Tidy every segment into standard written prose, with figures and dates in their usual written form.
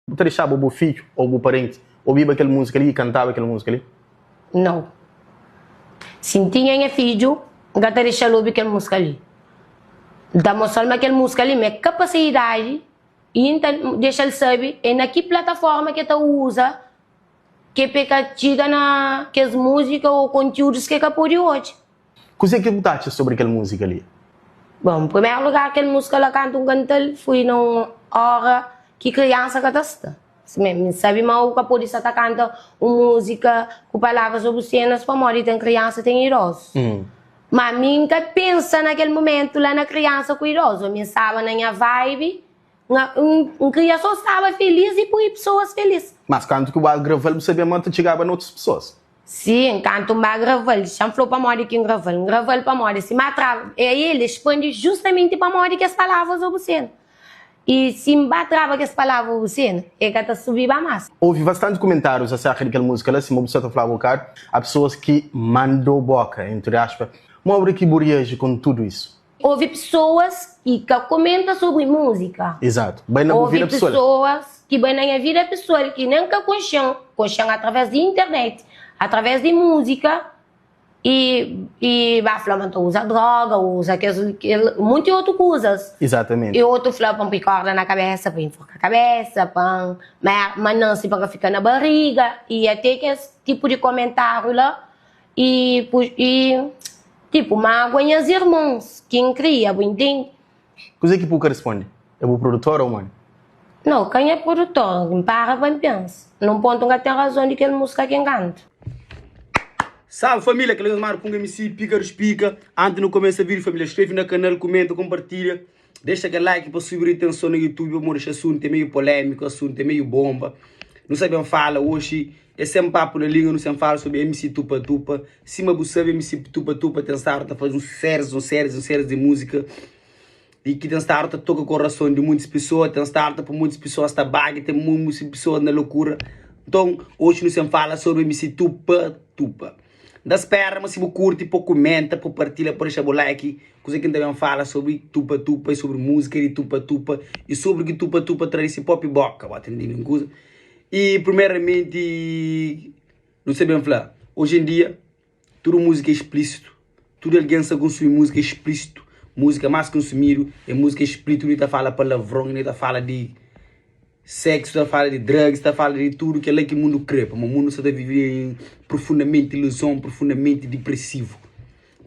Você deixava o filho ou o parente ouvir aquela música ali e cantava aquela música ali? Não. Se tinha filho, eu deixava ouvir aquela música ali. Da mostrar aquela música ali, minha capacidade, e então deixa ele saber, é na que plataforma que tu usa, que peca chega na que as músicas ou conteúdos que pode hoje. O que é que você acha sobre aquela música ali? Bom, em primeiro lugar, aquela música lá canta cantal, fui numa hora que criança canta. Sabe mal que a polícia está cantando uma música com palavras obscenas para morrer, tem criança, tem idosos. Mas a mim que pensa naquele momento lá na criança com idoso, eu estava na minha vibe, uma criança estava feliz e por pessoas felizes. Mas quando que o gravou, você sabia muito chegava em outras pessoas? Sim, quando um gravou, já falou para morrer que gravou para morrer, se matrava, e ele expande justamente para morrer que as palavras obscenas. E se me batrava que as palavras obscenas, é que até subir a massa. Houve bastante comentários acerca daquela música lá, se uma pessoa falava o cara, há pessoas que mandou boca, entre aspas. Uma obra que reage com tudo isso. Houve pessoas que comentam sobre música. Exato. Bem na Houve vida pessoal. pessoas que bem na vida pessoal, que nem que conhecem através de internet, através de música, e vai falar, usa droga, usa muitas outras coisas. Exatamente. E outro fala, põe picorda na cabeça, põe enforcar a cabeça, põe manança para ficar na barriga, e até que esse tipo de comentário lá, tipo, magoa as irmãos, quem cria, entende? O que é que o responde? É o produtor ou mano? Não, quem é produtor, para bem pensa. Não ponto que tem razão de que ele música quem canta. Salve família, que legal mais com MC Pícaros Pica. Antes no começo da vídeo, família, inscreve no canal, comenta, compartilha. Deixa aquele like para subir a atenção no YouTube. Eu moro, esse assunto é meio polêmico, assunto é meio bomba. Não sabem falar hoje. É sempre papo na língua, não sempre fala sobre MC Tupa Tupa. Se me sabe MC Tupa Tupa, tem starta faz um séries de música. E que tem starta toca o coração de muitas pessoas, tem starta para muitas pessoas está baga, tem muitas pessoas na loucura. Então, hoje não sempre fala sobre MC Tupa Tupa. Da espera, mas se você curte, comenta, partilha, deixa o like. Coisa que também fala sobre Tupa Tupa e sobre música de Tupa Tupa e sobre que Tupa Tupa traz esse pop boca, entendendo coisa. E primeiramente, não sei bem falar, hoje em dia, tudo música é explícito, tudo alguém sabe consumir música é explícito, música mais consumida é música explícita, não está fala palavrão, não está fala de sexo, está fala de drugs, está fala de tudo que é lá que o mundo crê, mas o mundo está vivendo profundamente ilusão, profundamente depressivo.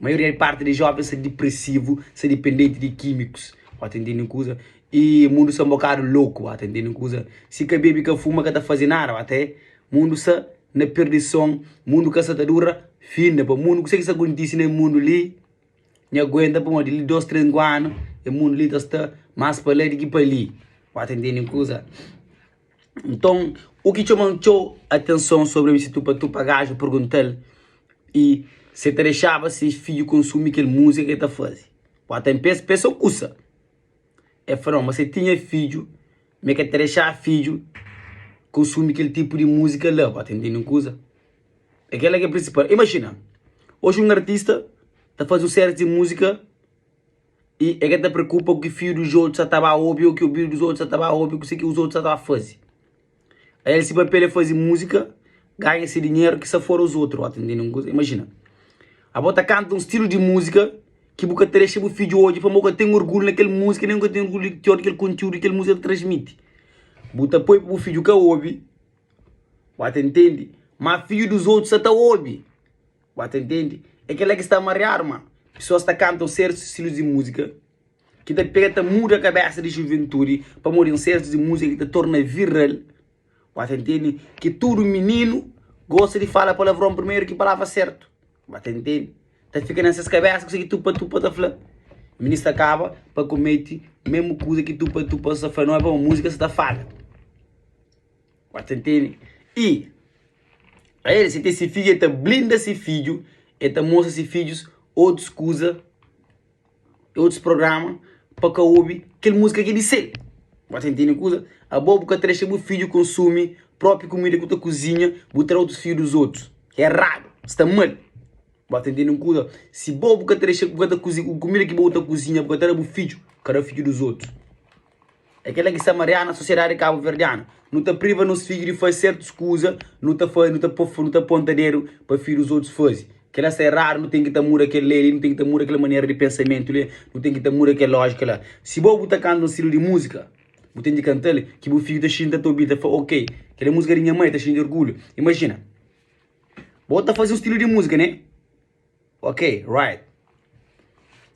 A maioria parte dos jovens é depressivo, é dependente de químicos, entendendo coisa. E o mundo é um bocado louco, entendendo coisa. Se que bebe que fuma que está fazendo nada, até o mundo está na perdição, o mundo que está dura, fina, o mundo que se acontece no mundo ali, não aguenta para ali 2, 3 anos, o mundo ali está mais para lá do que para ali, entendendo coisa. Então, o que chamou atenção sobre esse Tupa Tupa gajo, perguntei e se te deixava se filho consumir aquela música que está fazendo. Até pensa o custa. É falando, mas se tinha filho, me quer deixar filho consumir aquele tipo de música lá, entendendo coisa? Aquela que é a principal. Imagina, hoje um artista está fazendo série de música e é que te preocupa com que o filho dos outros estava a ouvir, ou que o filho dos outros estava a ouvir, o que os outros estavam a fazer. Aí ele se vai para fazer música, ganha esse dinheiro que se for os outros, entendendo coisa? Imagina, a bota canta um estilo de música que você deixa o filho hoje, para você ter orgulho naquela música, nem você tem orgulho daquele conteúdo que aquela música transmite. Você põe para o filho que ouve, você entende? Mas filho dos outros está ouve, você entende? É aquela que está a marear, mano. Pessoas que cantam certos estilos de música, que te pega, muda a cabeça de juventude, para morrer em certos de música que te torna viral, você entende? Que todo menino gosta de falar palavrão primeiro que palavra certo, você entende? Tá fica nessas cabeças que tupa tá falando. O ministro acaba para cometer mesmo coisa que tupa está falando, não é para uma música, você está falando. Você entende? E aí, se tem esse filho, ele blinda esse filho, ele mostra esse filhos outras coisas, outros programas, para que ouve aquela música que ele sei. Você entende coisa? A boba que trecha o filho consome própria comida que tu cozinha, botar outros filhos dos outros. É errado, está mal. Você entende coisa? Se bobo que trecha comida que bota cozinha, porque era o filho dos outros. Aquela que se amareia na sociedade cabo-verdiana. Não te priva nos filhos de fazer certas coisas, não te pontadeiro para filhos os outros fazem. Que ela é raro, não tem que temor aquele lei, não tem que temor aquela maneira de pensamento, não tem que temor aquela lógica lá. Se você está cantando um estilo de música, você tem que cantar que o filho está xinta a tua vida, ok, aquela música de minha mãe está cheia de orgulho. Imagina, você está fazendo um estilo de música, né? Ok, right.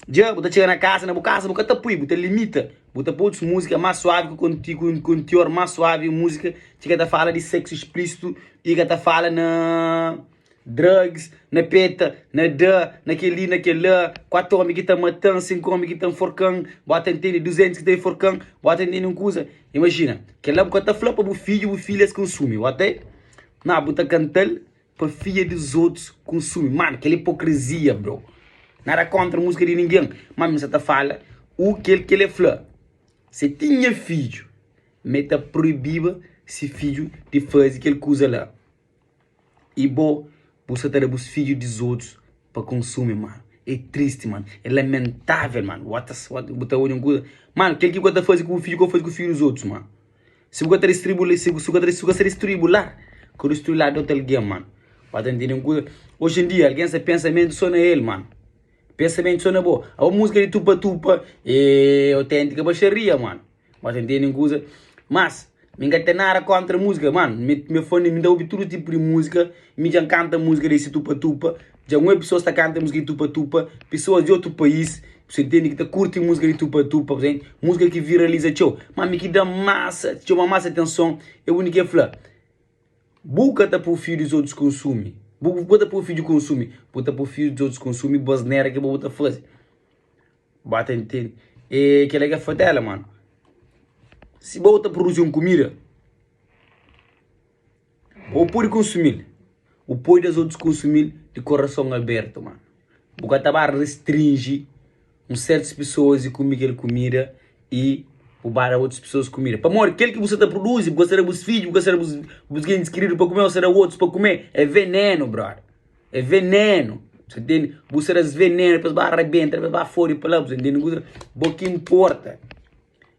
Já, você chega na casa, você está põe, você limita, você põe música mais suave, com teor mais suave, música que está fala de sexo explícito e que está fala na drugs, na peta, naquele lá, 4 homens que estão matando, 5 homens que estão forcando, bota entender 200 que estão forcando, bota entender uma coisa. Imagina, que lá você está falando para o filho se consome, até? Não, você está cantando para filha dos outros consumir. Mano, aquela hipocrisia, bro. Nada contra a música de ninguém. Mas você está falando o que ele falou. Se tinha filho, meta proibida esse filho de fazer aquele coisa lá. E bom, você está os filhos dos outros para consumir, mano. É triste, mano. É lamentável, mano. Mano, aquele que você faz com o filho, que faz com o filho dos outros, mano. Se você está distribuindo, se você distribui lá, que distribui lá de outro alguém, mano. Pode entender uma coisa. Hoje em dia, alguém tem pensamento só na ele, mano. Pensamento só na boa. A música de tupa-tupa é autêntica baixaria, mano. Pode entender uma coisa. Mas, me não nada contra a música, mano. Meu fone me dá ouvir todo tipo de música. Me já canta música desse tupa-tupa. Já uma pessoa está cantando música de tupa-tupa. Pessoas de outro país. Você entende que está curtindo música de tupa-tupa. Música que viraliza, tchau. Mas me que dá massa, tchau, uma massa atenção. Eu único que falar. Buca tá para o filho dos outros consumir. Bota para o filho consumir. Bota para o filho dos outros consumir. Basneira que bota fazer. Bota entende. E que é foi dela, mano. Se bota produzir uma comida, ou pode consumir, ou pode os outros consumir de coração aberto, mano. Porque estava restringir certas pessoas de comer aquela comida e para outras pessoas comida. Para morrer, aquele que você está produzindo, porque será os filhos, porque será os queridos para comer, ou será outros para comer, é veneno, brother. É veneno. Você entende? Você será veneno, depois vai arrebentar, depois vai fora e para lá, você entende? O que importa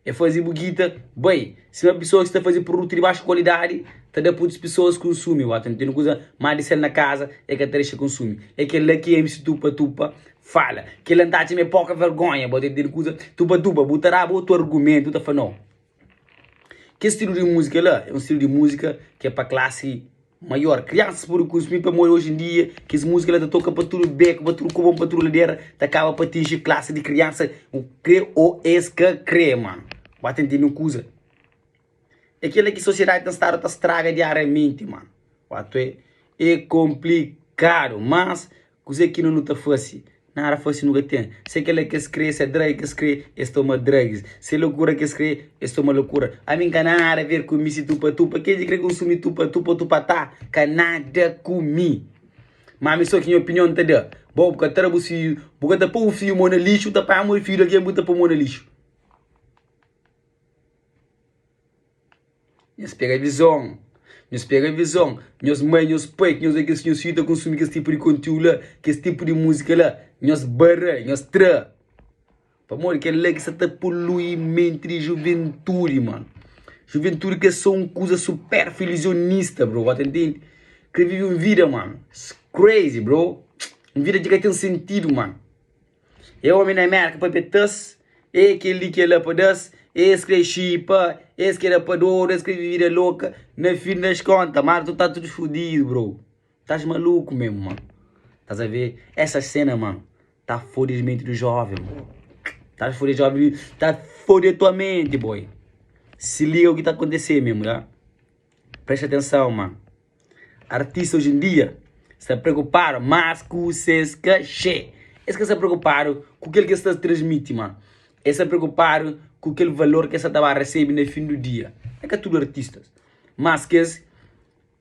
é fazer buguita, bem, se uma pessoa que está fazendo produto de baixa qualidade, está dando para as pessoas consumem, não tem coisa mais de ser na casa, é que a deixa consumir. É que ele que é MC tupa, fala, que ele não tem pouca vergonha, pode ter coisa, tupa, botará outro argumento, tá falando, não. Que estilo de música lá? É um estilo de música que é para classe maior. Crianças por consumir para morrer hoje em dia, que essa música ela toca para tudo beco, para tudo como para tudo ladeira, acaba para atingir classe de criança, o crê ou que crê, mano. Vai entender uma coisa. É aquilo que a sociedade está estraga diariamente, mano. É complicado, mas coisa que não está fácil. Nada fácil nunca tem. Se aquele que escreve, se é drag que escreve, estou uma drag. Se é loucura que escreve, estou uma loucura. A mim não nada a ver com isso tupa. Quem quer consumir tupa tá, que nada comigo. Mas só que minha opinião te dá. Bom, porque até o filho, porque até o filho no lixo, tá para o filho aqui, muito para o lixo. Nós pega a visão. Nós mães, nós pais, nós aqueles que estão a consumir esse tipo de conteúdo lá, que esse tipo de música lá. Nós barra, nós tra. Para morrer, que é lá que você está poluindo mente de juventude, mano. Juventude que é só uma coisa super ilusionista, bro. Entende? Que vive uma vida, mano. It's crazy, bro. Uma vida que tem sentido, mano. Eu homem na América para petas, é aquele que é lá para das. Esse que é chipa, esse que é rapador, esse que é vida louca. No fim das contas, mano, tu tá tudo fodido, bro. Estás maluco mesmo, mano. Estás a ver? Essa cena, mano, tá fodida de mente do jovem, mano. Tá fodida jovem, tá fodida tua mente, boy. Se liga o que tá acontecendo mesmo, tá? Presta atenção, mano. Artistas hoje em dia se preocuparam mais com os seus cachê. Eles que se preocuparam com aquilo que você transmite, mano. Eles se preocuparam com aquele valor que você estava a receber no fim do dia. É que é tudo artistas. Mas que esse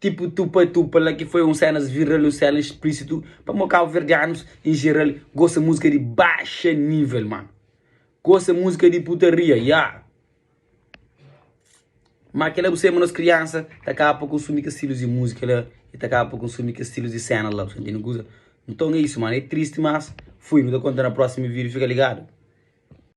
tipo tupa lá que foi um cenas viral, um cenas explícito, para o cabo verdianos em geral, gosta de música de baixo nível, mano. Gosta de música de putaria, yeah. Mas aquela você, mano, as crianças, tá acaba por consumir que estilos de música lá, e tá acaba por consumir que estilos de cena lá, você entende? Então é isso, mano, é triste, mas fui, não dou conta na próxima vídeo, fica ligado.